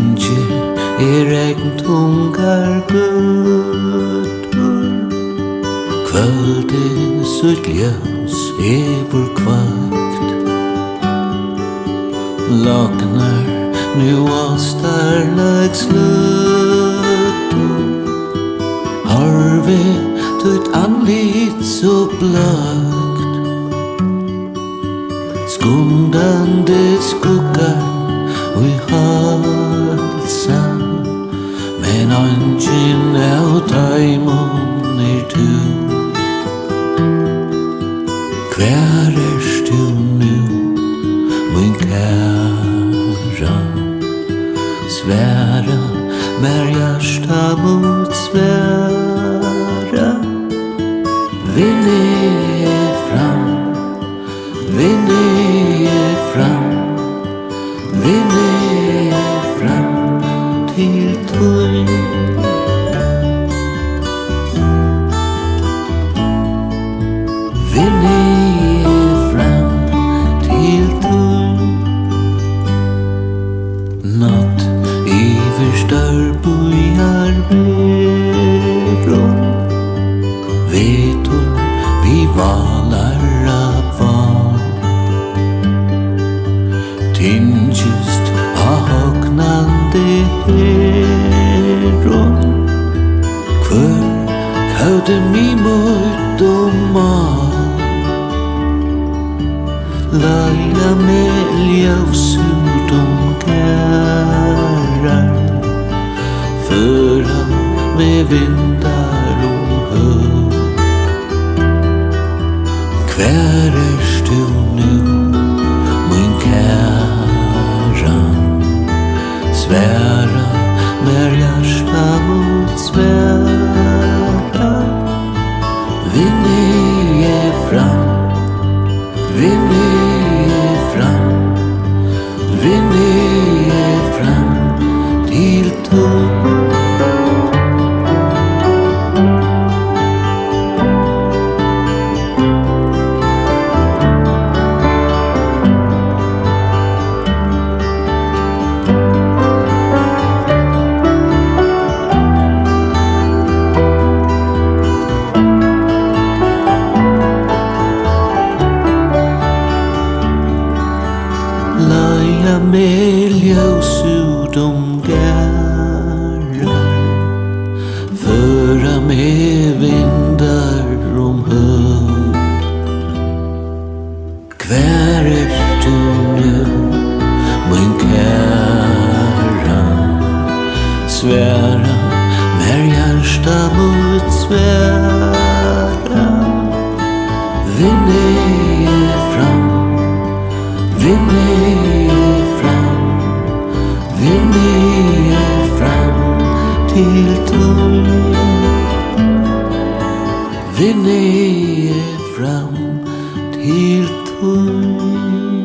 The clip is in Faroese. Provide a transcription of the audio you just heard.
Engir regntungar götur Kvöldi sitt ljós hefur kvakt Lognar nu ástarlag slutur Horfi tutt andlit så blögt Skundandi skuggar og i halsan Men angin av taimon tu Hver du nu, min kæra Sværa, mer hjärsta mot sværa Vinni fram, vinni fram Vinni fram til tøy Vinni fram til tøy Natt yver størbujar veron Vetur vi valar av barn Tingist a hognandi heron Hver kaude mi mot og mal Laila med ljus ut kärar Föra med vindar hög Hver du nu, min kära Svära med hjärsta mot svära Vinni fram, vinni fram Vinni fram til tøy Laila med ljus ut gärar Föra med vindar hög Hver du nu, min kära Svära med hjärsta mot svära Vinni fram, vinni fram til tøy Vinni fram til tøy